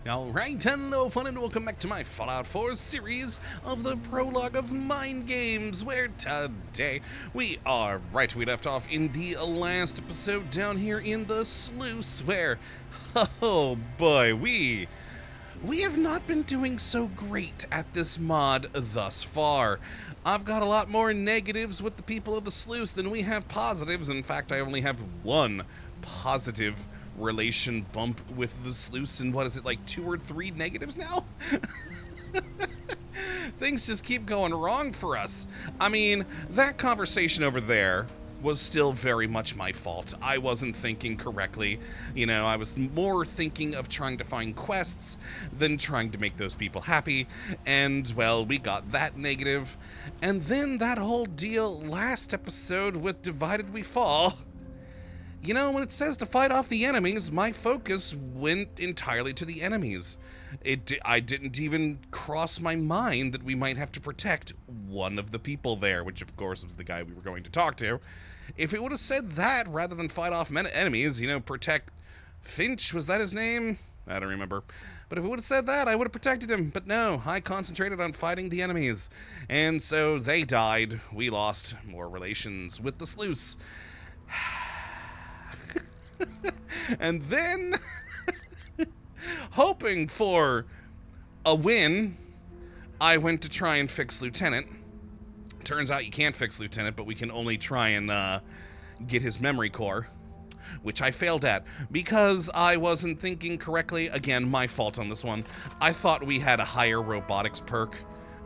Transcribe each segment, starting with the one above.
Alright, hello fun and welcome back to my Fallout 4 series of the prologue of Mind Games, where today we left off in the last episode down here in the Sluice, where, oh boy, we have not been doing so great at this mod thus far. I've got a lot more negatives with the people of the Sluice than we have positives. In fact, I only have one positive relation bump with the Sluice, and what is it, like 2 or 3 negatives now? Things just keep going wrong for us. I mean, that conversation over there was still very much my fault. I wasn't thinking correctly. You know, I was more thinking of trying to find quests than trying to make those people happy. And, well, we got that negative. And then that whole deal last episode with Divided We Fall. You know, when it says to fight off the enemies, my focus went entirely to the enemies. I didn't even cross my mind that we might have to protect one of the people there, which of course was the guy we were going to talk to. If it would have said that rather than fight off enemies, you know, protect Finch, was that his name? I don't remember. But if it would have said that, I would have protected him. But no, I concentrated on fighting the enemies. And so they died. We lost more relations with the Sluice. And then, hoping for a win, I went to try and fix Lieutenant. Turns out you can't fix Lieutenant, but we can only try and get his memory core, which I failed at because I wasn't thinking correctly. Again, my fault on this one. I thought we had a higher robotics perk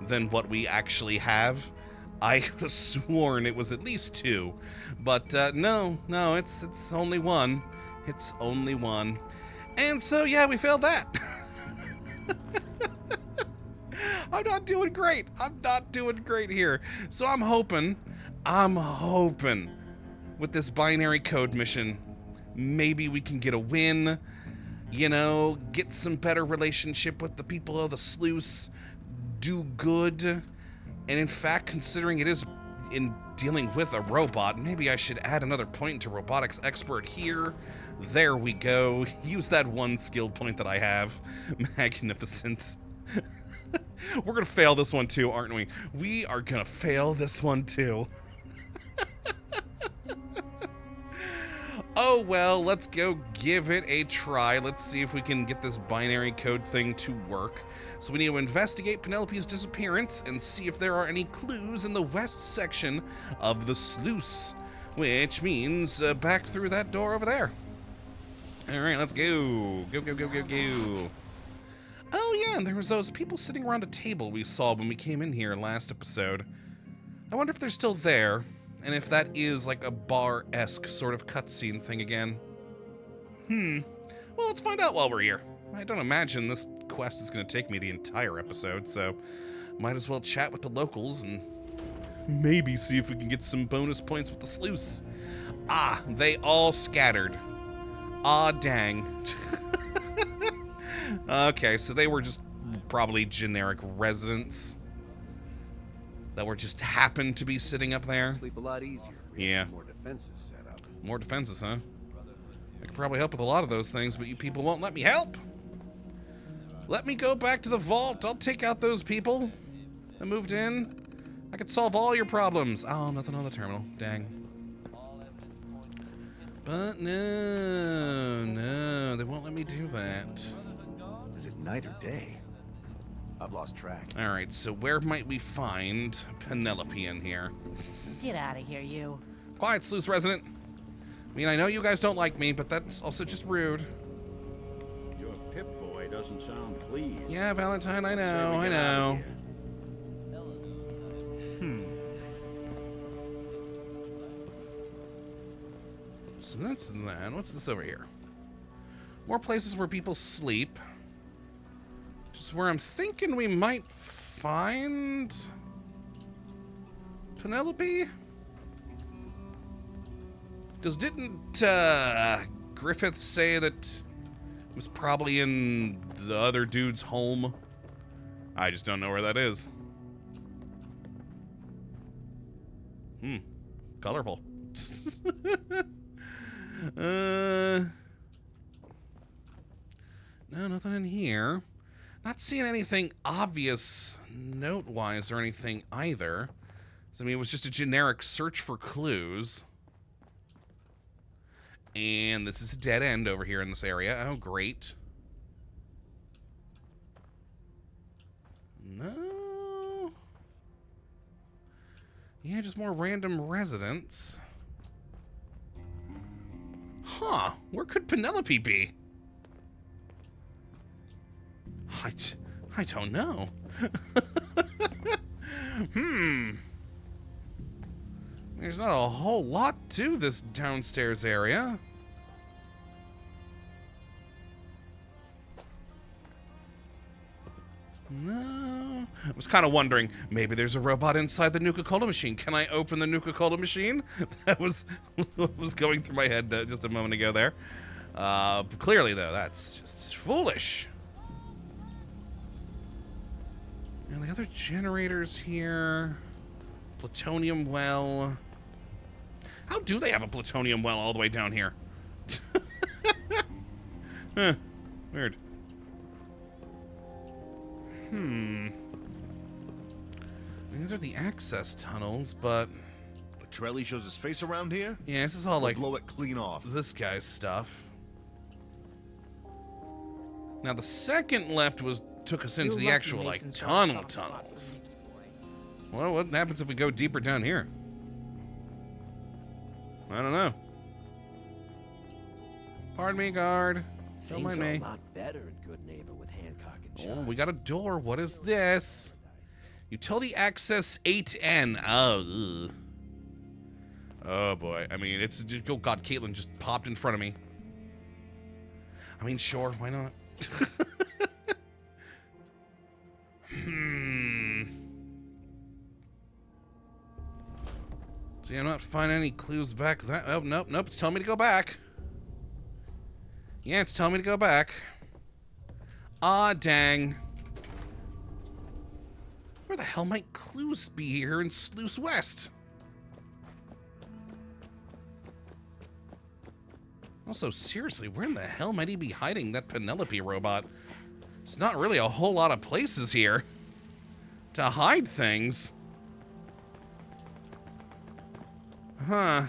than what we actually have. I could have sworn it was at least 2, but no, it's only 1. It's only 1. And so, yeah, we failed that. I'm not doing great. I'm not doing great here. So I'm hoping with this binary code mission, maybe we can get a win, you know, get some better relationship with the people of the Sluice, do good. And in fact, considering it is in dealing with a robot, maybe I should add another point to robotics expert here. There we go. Use that one skill point that I have. Magnificent. We're gonna fail this one too, aren't we? We are gonna fail this one too. Oh well, let's go give it a try. Let's see if we can get this binary code thing to work. So we need to investigate Penelope's disappearance and see if there are any clues in the west section of the Sluice, which means back through that door over there. All right, let's go. Go. Oh yeah, and there was those people sitting around a table we saw when we came in here last episode. I wonder if they're still there, and if that is like a bar-esque sort of cutscene thing again. Well, let's find out while we're here. I don't imagine this quest is going to take me the entire episode, so might as well chat with the locals and maybe see if we can get some bonus points with the Sluice. Ah, they all scattered. Ah, dang. Okay, so they were just probably generic residents that were just happened to be sitting up there. Sleep a lot easier. Yeah. More defenses set up. More defenses, huh? I could probably help with a lot of those things, but you people won't let me help. Let me go back to the vault. I'll take out those people that moved in. I could solve all your problems. Oh, nothing on the terminal. Dang. But no, they won't let me do that. Is it night or day? I've lost track. All right, so where might we find Penelope in here? Get out of here, you. Quiet, Sluice resident. I mean, I know you guys don't like me, but that's also just rude. Your Pip-Boy doesn't sound pleased. Yeah, Valentine, I know, Say we I get out know. of here. So that's that. What's this over here? More places where people sleep. Just where I'm thinking we might find Penelope? Because didn't Griffith say that it was probably in the other dude's home? I just don't know where that is. Colorful. No, nothing in here. Not seeing anything obvious note-wise or anything either. I mean, it was just a generic search for clues. And this is a dead end over here in this area. Oh, great. No. Yeah, just more random residents. Huh. Where could Penelope be? I don't know. There's not a whole lot to this downstairs area. No. I was kind of wondering, maybe there's a robot inside the Nuka-Cola machine. Can I open the Nuka-Cola machine? That was going through my head just a moment ago there. Clearly, though, that's just foolish. And the other generators here. Plutonium well. How do they have a plutonium well all the way down here? Huh. Weird. These are the access tunnels, but... Petrelli shows his face around here? Yeah, this is all like... blow it clean off. This guy's stuff. Now, the second left took us into the actual, like, tunnels. Well, what happens if we go deeper down here? I don't know. Pardon me, guard. Don't mind me. a lot better in Good Neighbor with Hancock and Oh, we got a door. What is this? Utility access 8N. Oh, ugh. Oh boy. I mean, it's... Oh god, Caitlin just popped in front of me. I mean, sure, why not? See, I'm not finding any clues back. Oh, nope, nope. It's telling me to go back. Yeah, it's telling me to go back. Ah, dang. Where the hell might clues be here in Sluice West? Also, seriously, where in the hell might he be hiding that Penelope robot? There's not really a whole lot of places here to hide things. Huh.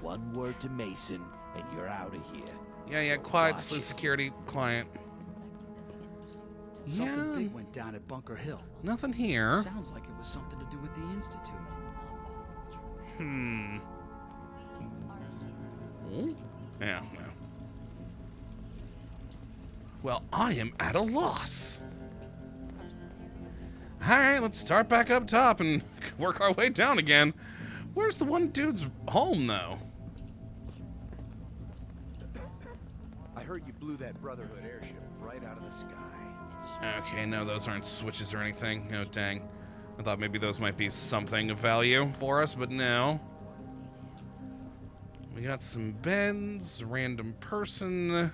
One word to Mason, and you're out of here. Yeah, quiet, Sluice security, quiet. Something big went down at Bunker Hill. Nothing here. Sounds like it was something to do with the Institute. Oh? Yeah, no. Well, I am at a loss. Alright, let's start back up top and work our way down again. Where's the one dude's home, though? I heard you blew that Brotherhood airship right out of the sky. Okay, no, those aren't switches or anything. Oh, dang. I thought maybe those might be something of value for us, but no. We got some beds, random person,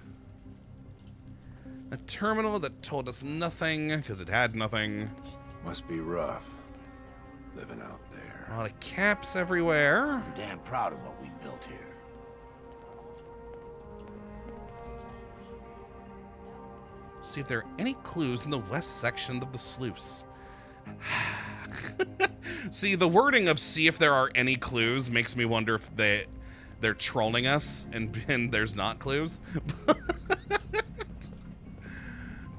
a terminal that told us nothing because it had nothing. Must be rough, living out there. A lot of caps everywhere. I'm damn proud of what we built here. See if there are any clues in the west section of the sluice. See, the wording of "see if there are any clues" makes me wonder if they're trolling us and there's not clues.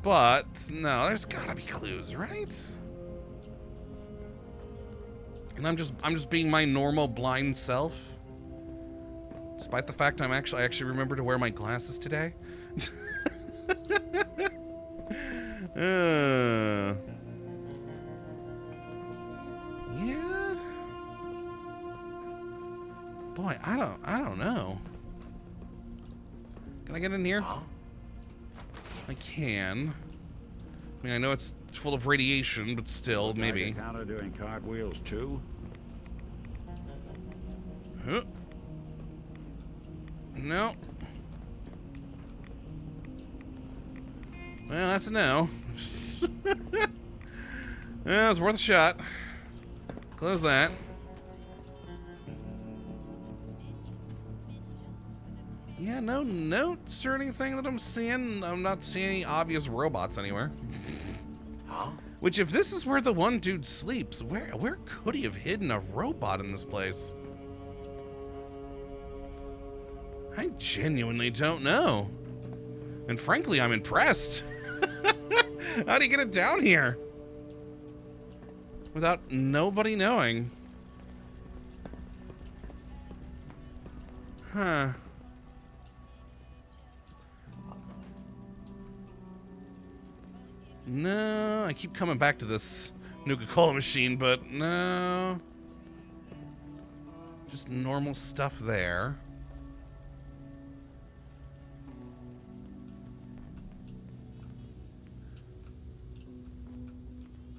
But no, there's gotta be clues, right? And I'm just being my normal blind self, despite the fact I actually remember to wear my glasses today. Yeah. Boy, I don't know. Can I get in here? I can. I mean, I know it's full of radiation, but still, maybe. Counter doing cartwheels too. Huh. No. Well, that's a no. Well, it's worth a shot. Close that. Yeah, no notes or anything that I'm seeing. I'm not seeing any obvious robots anywhere. Huh? Which, if this is where the one dude sleeps, where could he have hidden a robot in this place? I genuinely don't know. And frankly, I'm impressed. How do you get it down here? Without nobody knowing. Huh. No, I keep coming back to this Nuka-Cola machine, but no. Just normal stuff there.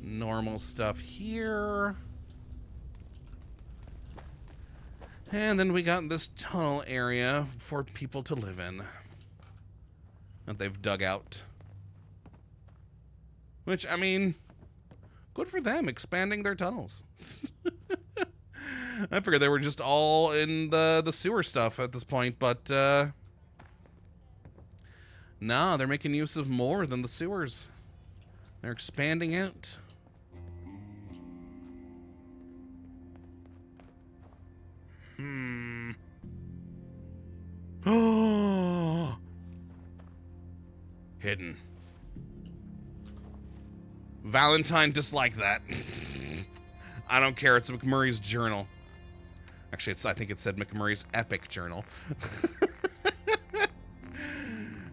Normal stuff here. And then we got this tunnel area for people to live in that they've dug out. Which, I mean, good for them, expanding their tunnels. I figured they were just all in the sewer stuff at this point, but no, they're making use of more than the sewers. They're expanding out. Oh, hidden. Valentine disliked that. I don't care. It's McMurray's journal. Actually, I think it said McMurray's epic journal.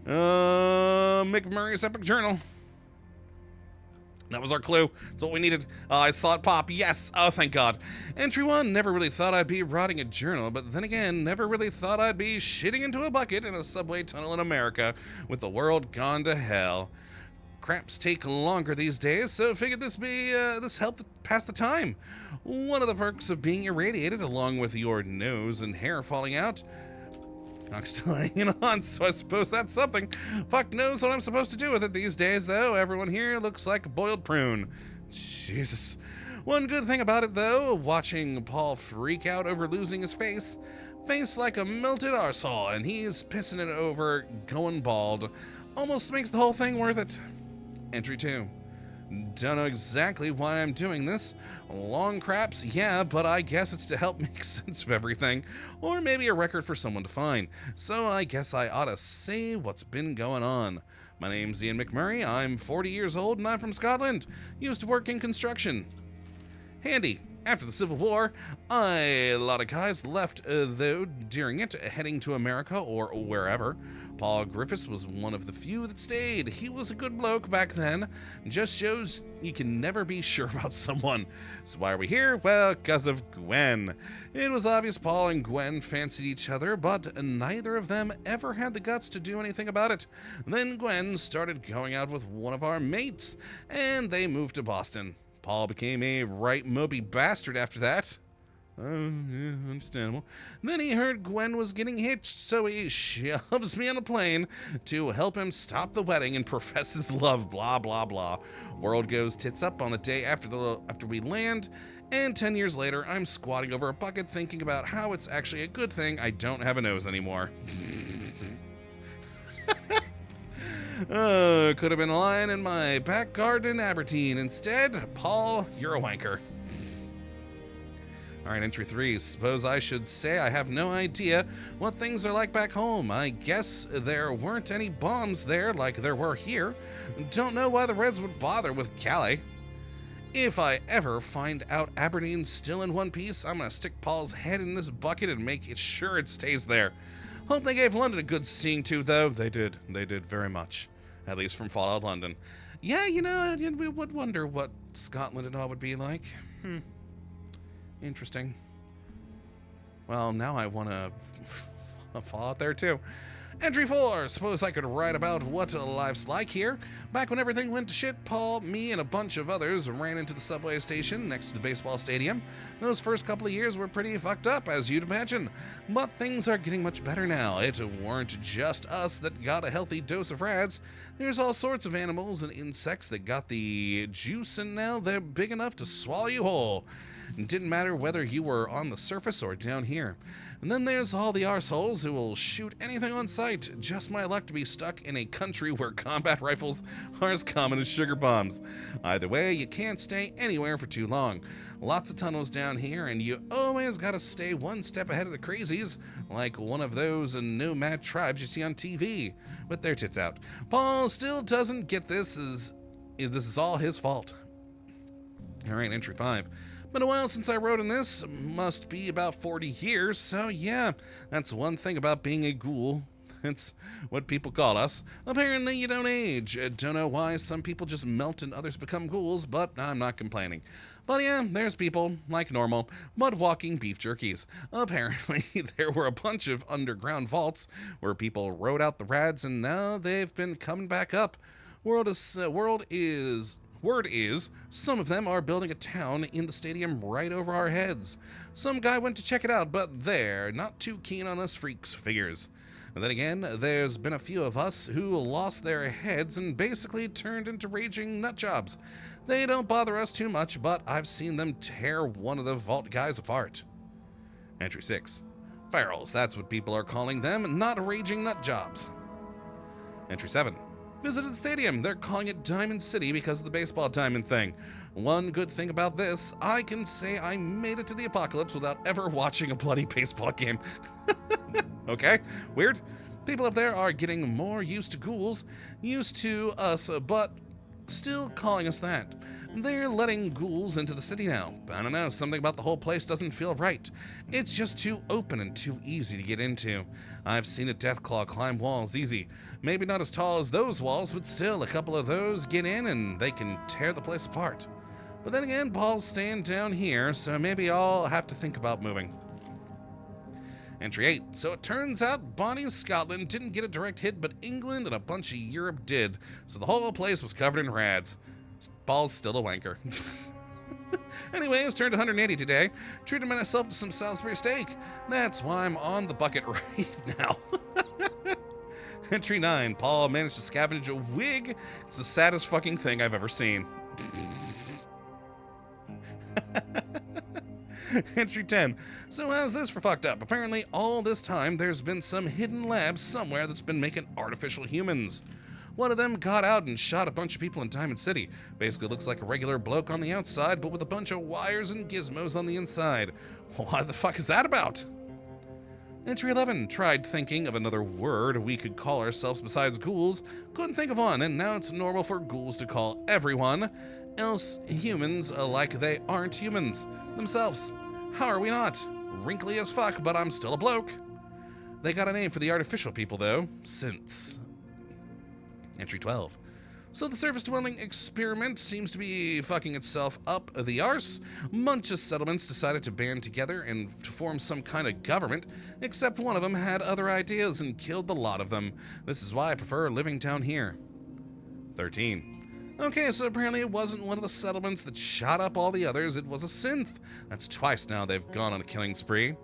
McMurray's epic journal. That was our clue. That's what we needed. I saw it pop. Yes. Oh, thank God. Entry 1. Never really thought I'd be writing a journal, but then again, never really thought I'd be shitting into a bucket in a subway tunnel in America with the world gone to hell. Craps take longer these days, so figured this helped pass the time. One of the perks of being irradiated, along with your nose and hair falling out. I'm still hanging on, so I suppose that's something. Fuck knows what I'm supposed to do with it these days, though. Everyone here looks like a boiled prune. Jesus. One good thing about it, though, watching Paul freak out over losing his face like a melted arsehole, and he's pissing it over going bald, almost makes the whole thing worth it. Entry 2. Don't know exactly why I'm doing this. Long craps, yeah, but I guess it's to help make sense of everything. Or maybe a record for someone to find. So I guess I ought to say what's been going on. My name's Ian McMurray, I'm 40 years old and I'm from Scotland. Used to work in construction. Handy. After the Civil War, a lot of guys left, though, during it, heading to America or wherever. Paul Griffiths was one of the few that stayed. He was a good bloke back then. Just shows you can never be sure about someone. So why are we here? Well, because of Gwen. It was obvious Paul and Gwen fancied each other, but neither of them ever had the guts to do anything about it. Then Gwen started going out with one of our mates, and they moved to Boston. Paul became a right mopey bastard after that. Yeah, understandable. Then he heard Gwen was getting hitched, so he shoves me on a plane to help him stop the wedding and profess his love, blah, blah, blah. World goes tits up on the day after we land, and 10 years later, I'm squatting over a bucket thinking about how it's actually a good thing I don't have a nose anymore. Could have been a line in my back garden in Aberdeen. Instead, Paul, you're a wanker. Alright, entry 3. Suppose I should say I have no idea what things are like back home. I guess there weren't any bombs there like there were here. Don't know why the Reds would bother with Calais. If I ever find out Aberdeen's still in one piece, I'm gonna stick Paul's head in this bucket and make it sure it stays there. Hope they gave London a good seeing to, though. They did very much. At least from Fallout London. Yeah, you know, we would wonder what Scotland and all would be like. Interesting. Well, now I want to Fallout there, too. Entry 4. Suppose I could write about what life's like here. Back when everything went to shit, Paul, me, and a bunch of others ran into the subway station next to the baseball stadium. Those first couple of years were pretty fucked up, as you'd imagine. But things are getting much better now. It weren't just us that got a healthy dose of rads. There's all sorts of animals and insects that got the juice, and now they're big enough to swallow you whole. It didn't matter whether you were on the surface or down here. And then there's all the arseholes who will shoot anything on sight. Just my luck to be stuck in a country where combat rifles are as common as sugar bombs. Either way, you can't stay anywhere for too long. Lots of tunnels down here, and you always gotta stay one step ahead of the crazies, like one of those nomad tribes you see on TV, with their tits out. Paul still doesn't get this is all his fault. Alright, entry 5. Been a while since I wrote in this, must be about 40 years, so yeah, that's one thing about being a ghoul. It's what people call us. Apparently you don't age. Don't know why some people just melt and others become ghouls, but I'm not complaining. But yeah, there's people, like normal, mud-walking beef jerkies. Apparently there were a bunch of underground vaults where people rode out the rads, and now they've been coming back up. Word is some of them are building a town in the stadium right over our heads. Some guy went to check it out, but they're not too keen on us freaks figures. And then again, there's been a few of us who lost their heads and basically turned into raging nutjobs. They don't bother us too much, but I've seen them tear one of the vault guys apart. Entry 6. Ferals, that's what people are calling them, not raging nutjobs. Entry 7. Visited the stadium. They're calling it Diamond City because of the baseball diamond thing. One good thing about this, I can say I made it to the apocalypse without ever watching a bloody baseball game. Okay, weird. People up there are getting more used to ghouls, used to us, but still calling us that. They're letting ghouls into the city now. I don't know, something about the whole place doesn't feel right. It's just too open and too easy to get into. I've seen a Deathclaw climb walls easy. Maybe not as tall as those walls, but still, a couple of those get in and they can tear the place apart. But then again, Paul's staying down here, so maybe I'll have to think about moving. Entry 8. So it turns out Bonnie's Scotland didn't get a direct hit, but England and a bunch of Europe did. So the whole place was covered in rads. Paul's still a wanker. Anyways, turned 180 today. Treated myself to some Salisbury steak. That's why I'm on the bucket right now. Entry 9. Paul managed to scavenge a wig. It's the saddest fucking thing I've ever seen. Entry 10. So how's this for fucked up? Apparently all this time there's been some hidden lab somewhere that's been making artificial humans. One of them got out and shot a bunch of people in Diamond City. Basically looks like a regular bloke on the outside, but with a bunch of wires and gizmos on the inside. What the fuck is that about? Entry 11. Tried thinking of another word we could call ourselves besides ghouls. Couldn't think of one, and now it's normal for ghouls to call everyone else humans like they aren't humans themselves. How are we not? Wrinkly as fuck, but I'm still a bloke. They got a name for the artificial people, though. Synths. Entry 12. So the surface-dwelling experiment seems to be fucking itself up the arse. Bunch of settlements decided to band together and to form some kind of government, except one of them had other ideas and killed the lot of them. This is why I prefer living down here. 13. Okay, so apparently it wasn't one of the settlements that shot up all the others, it was a synth. That's twice now they've gone on a killing spree.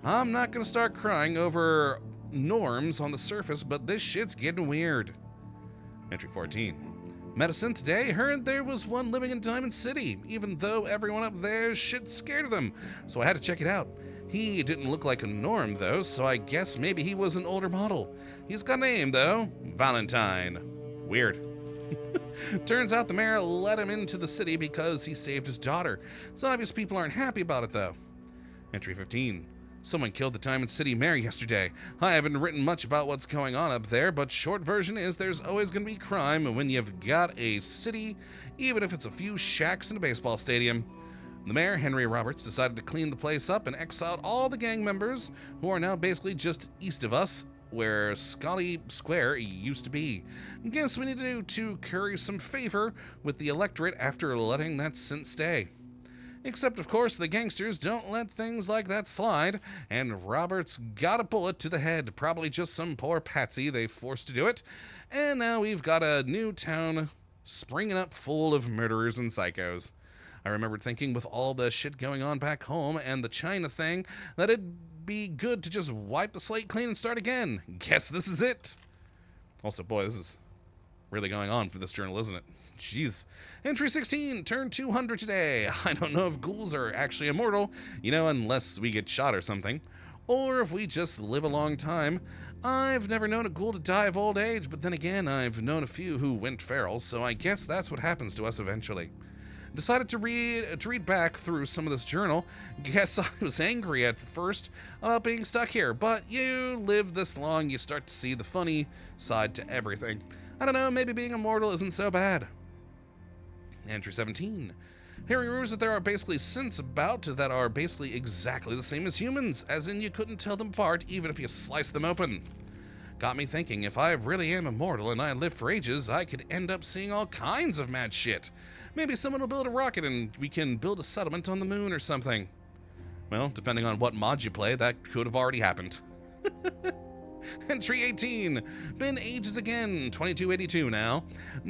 I'm not gonna start crying over norms on the surface, but this shit's getting weird. Entry 14. Met a synth today, heard there was one living in Diamond City, even though everyone up there shit scared of them, so I had to check it out. He didn't look like a norm though, so I guess maybe he was an older model. He's got a name though, Valentine. Weird. Turns out the mayor let him into the city because he saved his daughter. It's obvious people aren't happy about it though. Entry 15. Someone killed the Diamond City mayor yesterday. I haven't written much about what's going on up there, but short version is there's always going to be crime when you've got a city, even if it's a few shacks and a baseball stadium. The mayor, Henry Roberts, decided to clean the place up and exiled all the gang members, who are now basically just east of us, where Scully Square used to be. Guess we need to curry some favor with the electorate after letting that synth stay. Except, of course, the gangsters don't let things like that slide, and Roberts got a bullet to the head, probably just some poor patsy they forced to do it, and now we've got a new town springing up full of murderers and psychos. I remembered thinking with all the shit going on back home and the China thing that it'd be good to just wipe the slate clean and start again. Guess this is it. Also, boy, this is really going on for this journal, isn't it? Jeez. Entry 16, turn 200 today. I don't know if ghouls are actually immortal, unless we get shot or something. Or if we just live a long time. I've never known a ghoul to die of old age, but then again, I've known a few who went feral, so I guess that's what happens to us eventually. Decided to read back through some of this journal. Guess I was angry at first about being stuck here, but you live this long, you start to see the funny side to everything. I don't know, maybe being immortal isn't so bad. Entry 17. Hearing rumors that there are basically synths about that are basically exactly the same as humans, as in you couldn't tell them apart even if you sliced them open. Got me thinking, if I really am immortal and I live for ages, I could end up seeing all kinds of mad shit. Maybe someone will build a rocket and we can build a settlement on the moon or something. Well, depending on what mod you play, that could have already happened. Entry 18. Been ages again. 2282 now.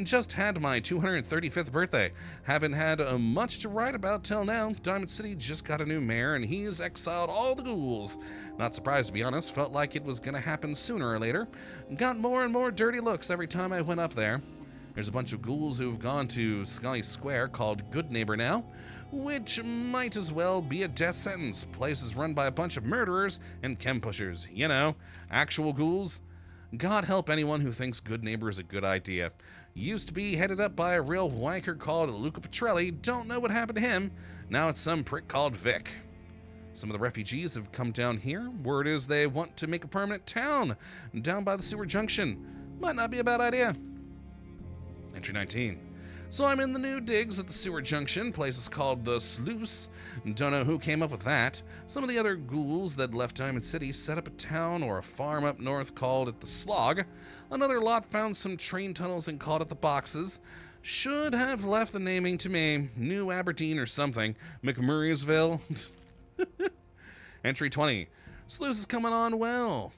Just had my 235th birthday. Haven't had much to write about till now. Diamond City just got a new mayor and he's exiled all the ghouls. Not surprised, to be honest. Felt like it was going to happen sooner or later. Got more and more dirty looks every time I went up there. There's a bunch of ghouls who've gone to Scully Square called Good Neighbor now, which might as well be a death sentence. Place is run by a bunch of murderers and chem pushers. Actual ghouls. God help anyone who thinks Good Neighbor is a good idea. Used to be headed up by a real wanker called Luca Petrelli. Don't know what happened to him. Now it's some prick called Vic. Some of the refugees have come down here. Word is they want to make a permanent town down by the sewer junction. Might not be a bad idea. Entry 19. So I'm in the new digs at the sewer junction. Place is called the Sluice. Don't know who came up with that. Some of the other ghouls that left Diamond City set up a town or a farm up north called it the Slog. Another lot found some train tunnels and called it the Boxes. Should have left the naming to me. New Aberdeen or something. McMurraysville. Entry 20. Sluice is coming on well.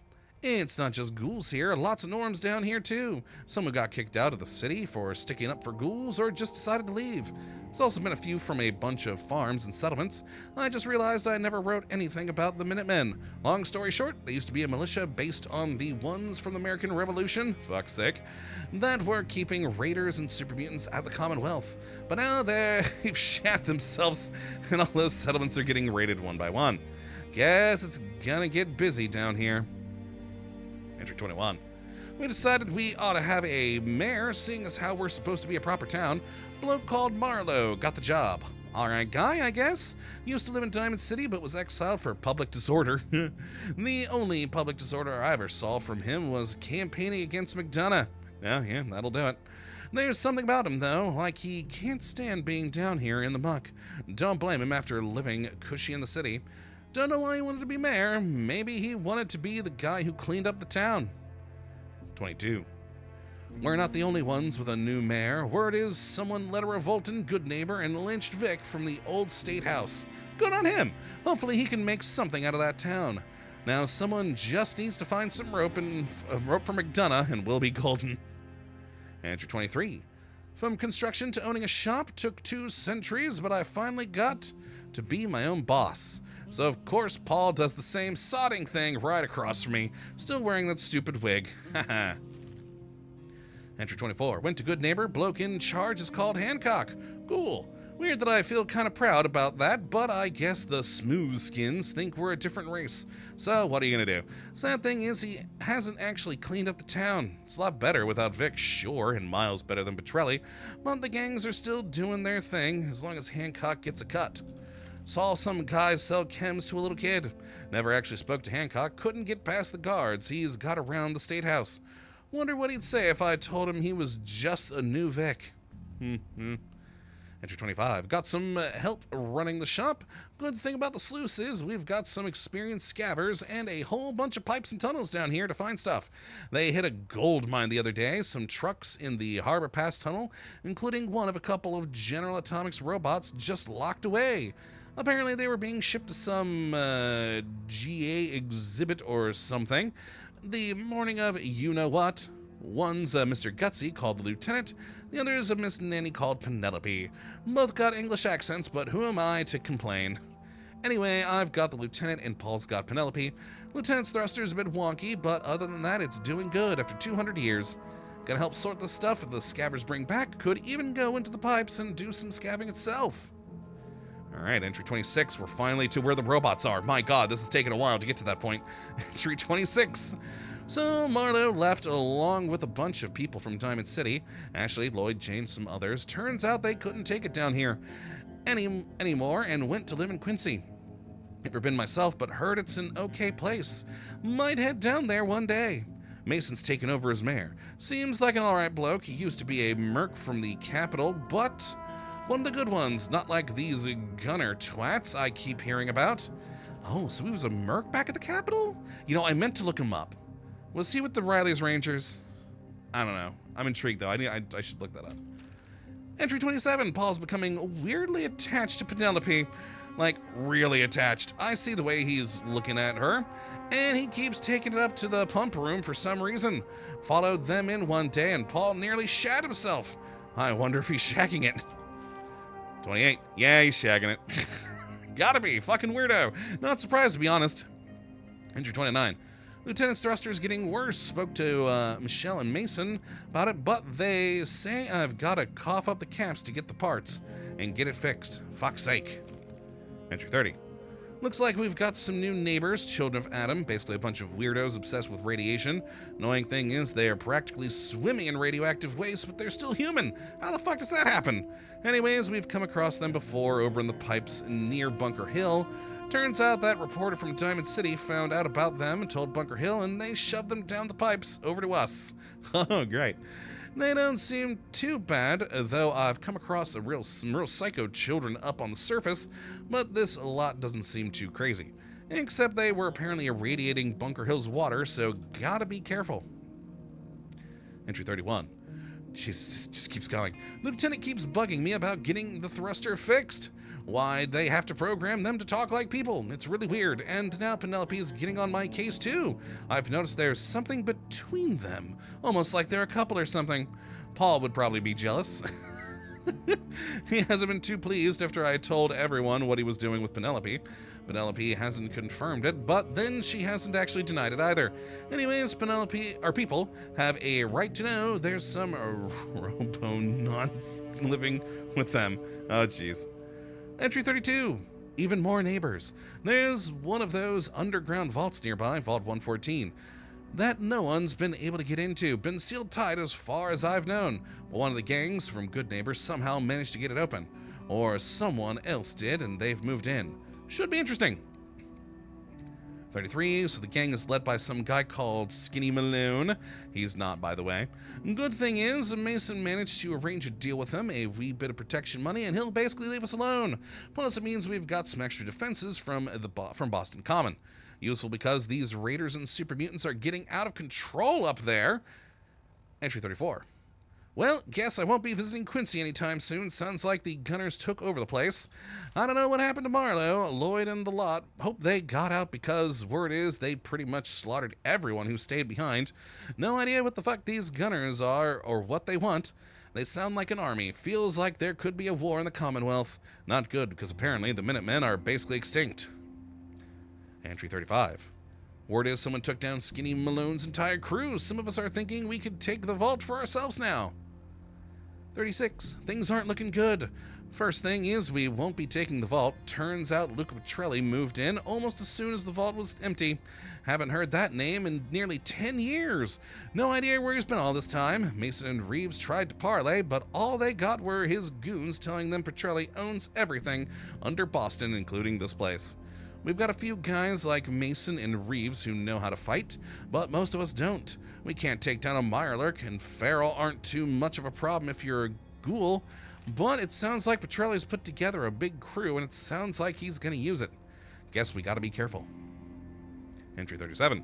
It's not just ghouls here, lots of norms down here too. Some who got kicked out of the city for sticking up for ghouls or just decided to leave. There's also been a few from a bunch of farms and settlements. I just realized I never wrote anything about the Minutemen. Long story short, they used to be a militia based on the ones from the American Revolution, fuck's sake, that were keeping raiders and super mutants out of the Commonwealth. But now they've shat themselves and all those settlements are getting raided one by one. Guess it's gonna get busy down here. Entry 21. We decided we ought to have a mayor, seeing as how we're supposed to be a proper town. Bloke called Marlowe got the job. Alright guy, I guess. Used to live in Diamond City, but was exiled for public disorder. The only public disorder I ever saw from him was campaigning against McDonough. Yeah, that'll do it. There's something about him, though, like he can't stand being down here in the muck. Don't blame him after living cushy in the city. Don't know why he wanted to be mayor. Maybe he wanted to be the guy who cleaned up the town. 22. We're not the only ones with a new mayor. Word is someone led a revolt in Good Neighbor and lynched Vic from the old state house. Good on him. Hopefully he can make something out of that town. Now someone just needs to find some rope for McDonough and we'll be golden. Entry 23. From construction to owning a shop took 2 centuries, but I finally got to be my own boss. So of course Paul does the same sodding thing right across from me, still wearing that stupid wig. Haha. Entry 24. Went to Good Neighbor. Bloke in charge is called Hancock. Cool. Weird that I feel kind of proud about that, but I guess the smooth skins think we're a different race. So what are you gonna do? Sad thing is he hasn't actually cleaned up the town. It's a lot better without Vic, sure, and miles better than Petrelli, but the gangs are still doing their thing as long as Hancock gets a cut. Saw some guys sell chems to a little kid. Never actually spoke to Hancock. Couldn't get past the guards. He's got around the state house. Wonder what he'd say if I told him he was just a new Vic. Entry 25. Got some help running the shop. Good thing about the Sluice is we've got some experienced scavvers and a whole bunch of pipes and tunnels down here to find stuff. They hit a gold mine the other day. Some trucks in the Harbor Pass tunnel, including one of a couple of General Atomics robots just locked away. Apparently they were being shipped to some GA exhibit or something. The morning of you-know-what. One's Mr. Gutsy, called the Lieutenant. The other is a Miss Nanny called Penelope. Both got English accents, but who am I to complain? Anyway, I've got the Lieutenant and Paul's got Penelope. Lieutenant's thruster's a bit wonky, but other than that, it's doing good after 200 years. Gonna help sort the stuff that the scabbers bring back. Could even go into the pipes and do some scabbing itself. Alright, entry 26. We're finally to where the robots are. My god, this has taken a while to get to that point. Entry 26. So Marlowe left along with a bunch of people from Diamond City. Ashley, Lloyd, Jane, some others. Turns out they couldn't take it down here anymore and went to live in Quincy. Never been myself, but heard it's an okay place. Might head down there one day. Mason's taken over as mayor. Seems like an alright bloke. He used to be a merc from the capital, but one of the good ones, not like these gunner twats I keep hearing about. Oh, so he was a merc back at the capital? You know, I meant to look him up. Was he with the Riley's Rangers? I don't know. I'm intrigued, though. I should look that up. Entry 27. Paul's becoming weirdly attached to Penelope. Like, really attached. I see the way he's looking at her, and he keeps taking it up to the pump room for some reason. Followed them in one day, and Paul nearly shat himself. I wonder if he's shagging it. 28. Yeah, he's shagging it. Gotta be. Fucking weirdo. Not surprised, to be honest. Entry 29. Lieutenant Thruster's getting worse. Spoke to Michelle and Mason about it, but they say I've got to cough up the caps to get the parts and get it fixed. Fuck's sake. Entry 30. Looks like we've got some new neighbors, children of Adam, basically a bunch of weirdos obsessed with radiation. Annoying thing is they are practically swimming in radioactive waste, but they're still human. How the fuck does that happen? Anyways, we've come across them before over in the pipes near Bunker Hill. Turns out that reporter from Diamond City found out about them and told Bunker Hill, and they shoved them down the pipes over to us. Oh, great. They don't seem too bad, though I've come across some real psycho children up on the surface, but this lot doesn't seem too crazy. Except they were apparently irradiating Bunker Hill's water, so gotta be careful. Entry 31. Jesus, just keeps going. The lieutenant keeps bugging me about getting the thruster fixed. Why'd they have to program them to talk like people? It's really weird, and now Penelope is getting on my case too. I've noticed there's something between them, almost like they're a couple or something. Paul would probably be jealous. He hasn't been too pleased after I told everyone what he was doing with Penelope. Penelope hasn't confirmed it, but then she hasn't actually denied it either. Anyways, people have a right to know there's some robo-nonce living with them. Oh, jeez. Entry 32. Even more neighbors. There's one of those underground vaults nearby, Vault 114, that no one's been able to get into. Been sealed tight as far as I've known. But one of the gangs from Good Neighbors somehow managed to get it open. Or someone else did, and they've moved in. Should be interesting. 33, so the gang is led by some guy called Skinny Malone. He's not, by the way. Good thing is, Mason managed to arrange a deal with him, a wee bit of protection money, and he'll basically leave us alone. Plus, it means we've got some extra defenses from Boston Common. Useful because these raiders and super mutants are getting out of control up there. Entry 34. Well, guess I won't be visiting Quincy anytime soon. Sounds like the gunners took over the place. I don't know what happened to Marlowe, Lloyd, and the lot. Hope they got out because word is they pretty much slaughtered everyone who stayed behind. No idea what the fuck these gunners are or what they want. They sound like an army. Feels like there could be a war in the Commonwealth. Not good because apparently the Minutemen are basically extinct. Entry 35. Word is someone took down Skinny Malone's entire crew. Some of us are thinking we could take the vault for ourselves now. 36. Things aren't looking good. First thing is we won't be taking the vault. Turns out Luca Petrelli moved in almost as soon as the vault was empty. Haven't heard that name in nearly 10 years. No idea where he's been all this time. Mason and Reeves tried to parlay, but all they got were his goons telling them Petrelli owns everything under Boston, including this place. We've got a few guys like Mason and Reeves who know how to fight, but most of us don't. We can't take down a Mirelurk, and Feral aren't too much of a problem if you're a ghoul, but it sounds like Petrelli's put together a big crew, and it sounds like he's gonna use it. Guess we gotta be careful. Entry 37.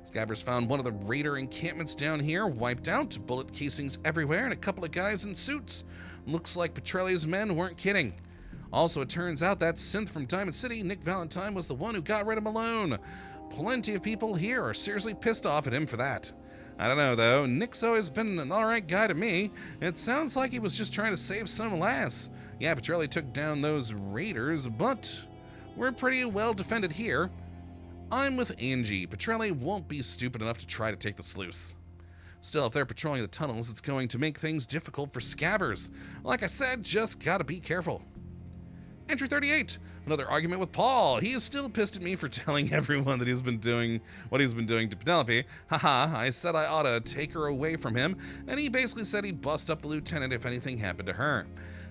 Scabbers found one of the raider encampments down here, wiped out, bullet casings everywhere, and a couple of guys in suits. Looks like Petrelli's men weren't kidding. Also, it turns out that synth from Diamond City, Nick Valentine, was the one who got rid of Malone. Plenty of people here are seriously pissed off at him for that. I don't know, though. Nick's always been an alright guy to me. It sounds like he was just trying to save some lass. Yeah, Petrelli took down those raiders, but we're pretty well defended here. I'm with Angie. Petrelli won't be stupid enough to try to take the Sluice. Still, if they're patrolling the tunnels, it's going to make things difficult for scabbers. Like I said, just gotta be careful. Entry 38. Another argument with Paul. He is still pissed at me for telling everyone that he's been doing what he's been doing to Penelope. Haha, I said I ought to take her away from him, and he basically said he'd bust up the lieutenant if anything happened to her.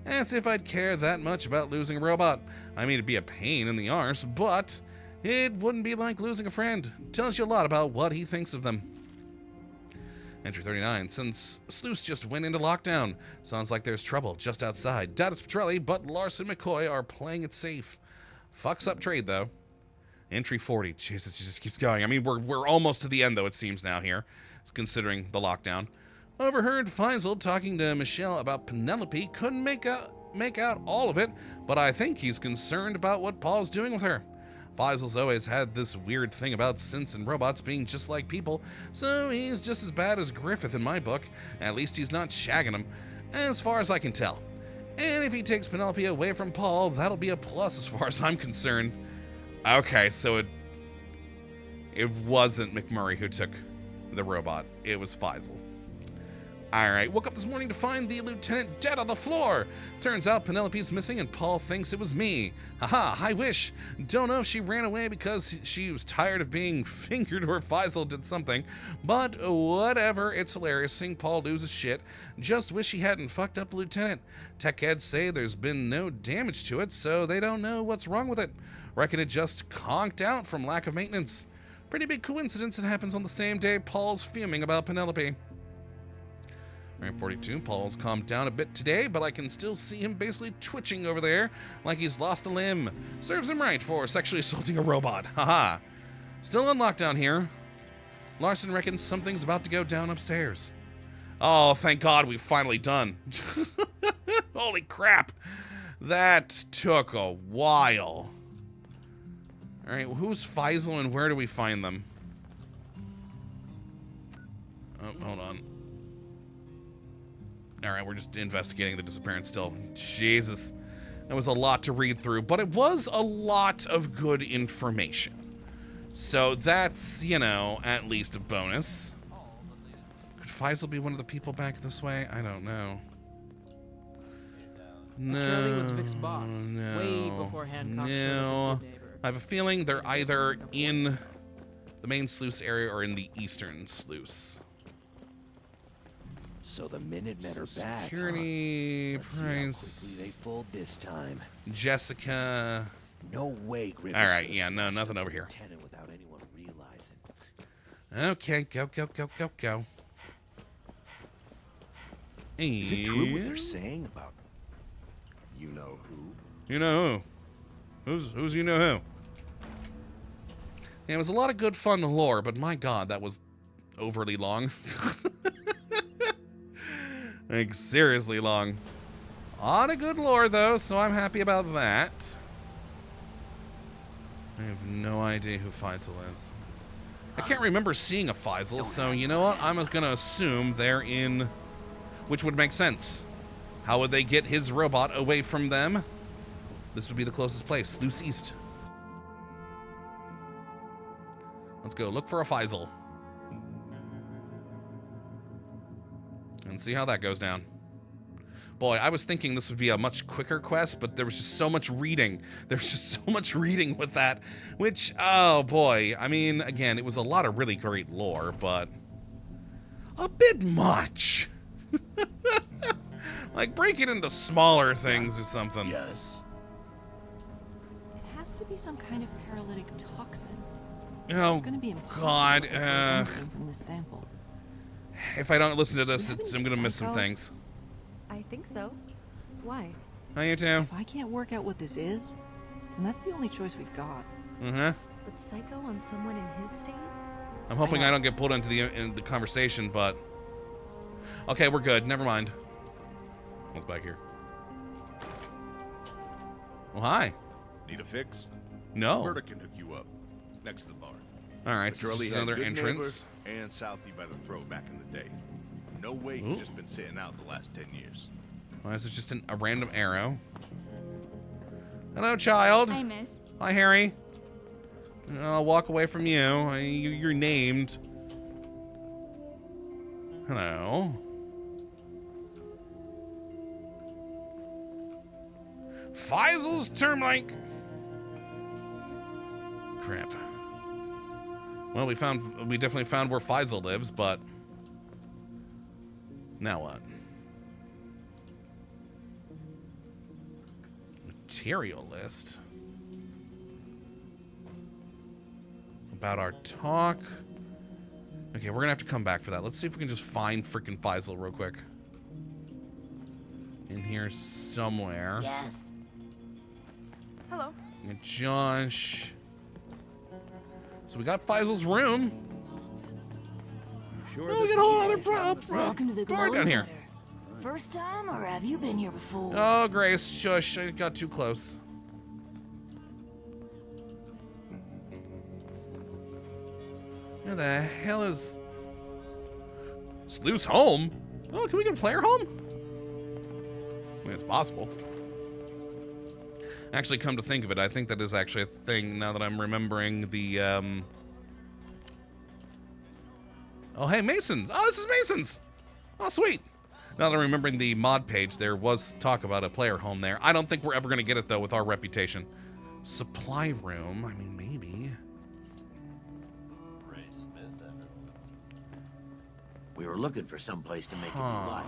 As if I'd care that much about losing a robot. I mean, it'd be a pain in the arse, but it wouldn't be like losing a friend. Tells you a lot about what he thinks of them. Entry 39. Since Sluice just went into lockdown, sounds like there's trouble just outside. Doubt it's Petrelli, but Larson and McCoy are playing it safe. Fucks up trade, though. Entry 40. Jesus, it just keeps going. I mean, we're almost to the end, though, it seems now here, considering the lockdown. Overheard Faisal talking to Michelle about Penelope. Couldn't make out all of it, but I think he's concerned about what Paul's doing with her. Faisal's always had this weird thing about synths and robots being just like people, so he's just as bad as Griffith in my book. At least he's not shagging him, as far as I can tell. And if he takes Penelope away from Paul, that'll be a plus as far as I'm concerned. Okay, so it wasn't McMurray who took the robot. It was Faisal. Alright, woke up this morning to find the lieutenant dead on the floor. Turns out Penelope's missing and Paul thinks it was me. Haha, I wish. Don't know if she ran away because she was tired of being fingered or Faisal did something. But whatever, it's hilarious seeing Paul lose his shit. Just wish he hadn't fucked up the lieutenant. Tech heads say there's been no damage to it, so they don't know what's wrong with it. Reckon it just conked out from lack of maintenance. Pretty big coincidence it happens on the same day Paul's fuming about Penelope. Right, 42. Paul's calmed down a bit today, but I can still see him basically twitching over there like he's lost a limb. Serves him right for sexually assaulting a robot. Haha. Still on lockdown here. Larson reckons something's about to go down upstairs. Oh, thank God we've finally done. Holy crap. That took a while. All right, who's Faisal and where do we find them? Oh, hold on. All right, we're just investigating the disappearance still. Jesus, that was a lot to read through, but it was a lot of good information. So that's, you know, at least a bonus. Could Faisal be one of the people back this way? I don't know. Charlie was Vic's boss, No. way before Hancock showed No. up as a good neighbor. I have a feeling they're either in the main sluice area or in the eastern sluice. So the Minutemen are back. Security, Let's see how quickly Price, they fold this time. Jessica. No way, Griffith's All right, gonna yeah, no, smash nothing the over here. lieutenant without anyone realizing. Okay, go. Is it true what they're And- saying about you know who? You know who? Who's you know who? Yeah, it was a lot of good fun lore, but my God, that was overly long. Like, seriously long. A lot of good lore, though, so I'm happy about that. I have no idea who Faisal is. I can't remember seeing a Faisal, so you know what? I'm going to assume they're in... Which would make sense. How would they get his robot away from them? This would be the closest place. Sluice East. Let's go look for a Faisal. And see how that goes down. Boy, I was thinking this would be a much quicker quest, but there was just so much reading. There's just so much reading with that, which, oh boy. I mean, again, it was a lot of really great lore, but a bit much. Like, break it into smaller things or something. Yes. It has to be some kind of paralytic toxin. Oh, It's gonna be impossible God. to isolate anything from this sample. If I don't listen to this, You have I'm any going to miss some psycho? things. I think so. Why? How you too? If I can't work out what this is, then that's the only choice we've got. Uh-huh. But psycho on someone in his state? I'm hoping know. I don't get pulled into the conversation, but... Okay, we're good. Never mind. What's back here? Well, hi. Need a fix? No. Murder can hook you up. Next to the bar. Alright, so this Petrelli is had another good entrance. neighbor and Southie by the throat back in the day. No way Ooh. he's just been sitting out the last 10 years. Why is it just a random arrow? Hello, child. Hi, miss. Hi, Harry. I'll walk away from you. You're named. Hello. Faisal's termite. Crap. Well, we definitely found where Faisal lives, but now what? Material list. About our talk. Okay, we're gonna have to come back for that. Let's see if we can just find freaking Faisal real quick. In here somewhere. Yes. Hello. And Josh. So we got Faisal's room. Sure Oh, we this got a whole is other Welcome to the bar down glowing here. letter. First time, or have you been here before? Oh, Grace, shush. I got too close. Where the hell is Sluice home? Oh, can we get a player home? I mean, it's possible. Actually, come to think of it, I think that is actually a thing now that I'm remembering the, Oh, hey, Mason. Oh, this is Mason's. Oh, sweet. Now that I'm remembering the mod page, there was talk about a player home there. I don't think we're ever going to get it, though, with our reputation. Supply room. I mean, maybe. We were looking for some place to make a new life.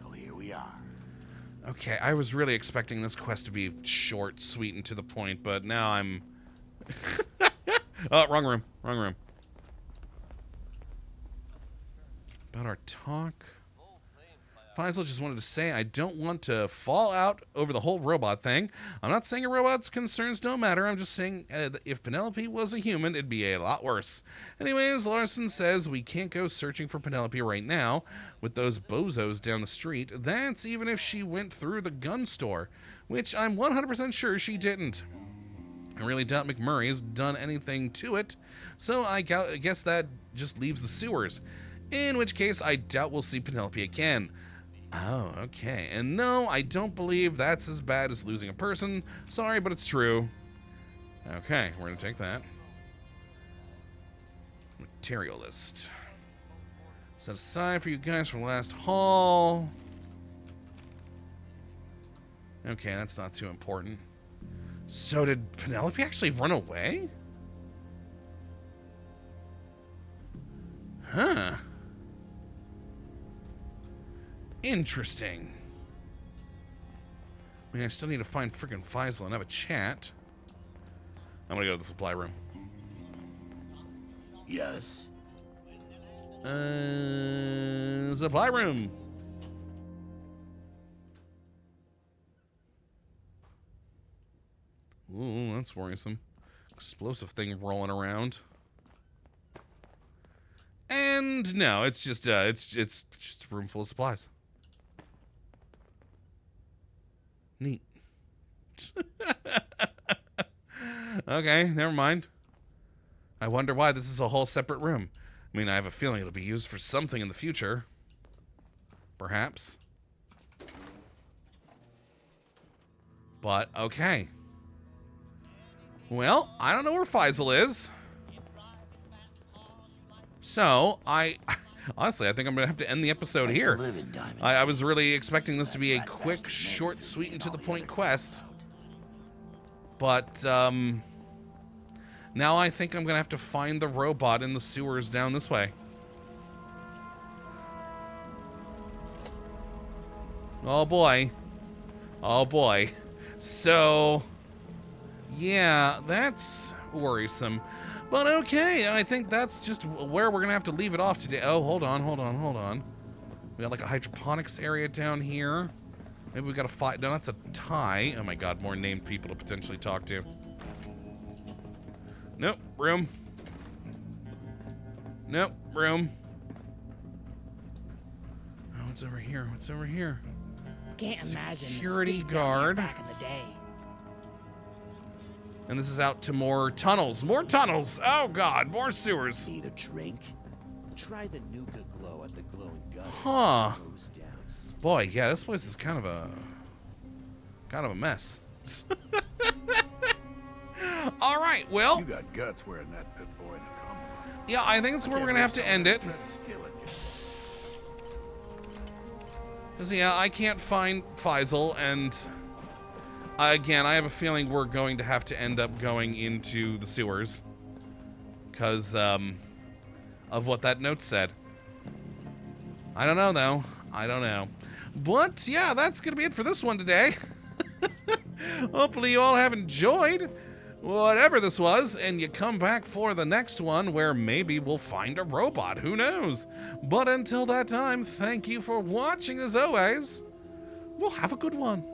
So here we are. Okay, I was really expecting this quest to be short, sweet, and to the point, but now I'm... Oh, wrong room. Wrong room. About our talk... Faisal just wanted to say I don't want to fall out over the whole robot thing. I'm not saying a robot's concerns don't matter. I'm just saying that if Penelope was a human, it'd be a lot worse. Anyways, Larson says we can't go searching for Penelope right now with those bozos down the street. That's even if she went through the gun store, which I'm 100% sure she didn't. I really doubt McMurray has done anything to it, so I guess that just leaves the sewers. In which case, I doubt we'll see Penelope again. Oh, okay. And no, I don't believe that's as bad as losing a person. Sorry, but it's true. Okay, we're going to take that. Material list. Set aside for you guys for last haul. Okay, that's not too important. So did Penelope actually run away? Huh. Interesting. I mean, I still need to find freaking Faisal and have a chat. I'm gonna go to the supply room. Yes. Supply room. Ooh, that's worrisome. Explosive thing rolling around. And no, it's just a room full of supplies. Neat. Okay, never mind. I wonder why this is a whole separate room. I mean, I have a feeling it'll be used for something in the future. Perhaps. But, okay. Well, I don't know where Faisal is. So, honestly, I think I'm going to have to end the episode here. I was really expecting this to be a quick, short, sweet, and to-the-point quest. But, now I think I'm going to have to find the robot in the sewers down this way. Oh, boy. Oh, boy. So, yeah, that's worrisome. But okay, I think that's just where we're going to have to leave it off today. Oh, hold on. We got like a hydroponics area down here. Maybe we got to fight. No, that's a tie. Oh my god, more named people to potentially talk to. Nope, room. Nope, room. Oh, what's over here? What's over here? Can't imagine Security Steve down guard. here back in the day. And this is out to more tunnels. More tunnels! Oh god, more sewers. Need a drink? Try the Nuka Glow at the glowing gun. Huh. Boy, yeah, this place is kind of a mess. All right, well. You got guts wearing that Pip Boy in the common. Yeah, I think that's where we're gonna have to end it. Because, yeah, I can't find Faisal, and again, I have a feeling we're going to have to end up going into the sewers. Because of what that note said. I don't know, though. I don't know. But, yeah, that's going to be it for this one today. Hopefully you all have enjoyed whatever this was, and you come back for the next one where maybe we'll find a robot. Who knows? But until that time, thank you for watching as always. We'll have a good one.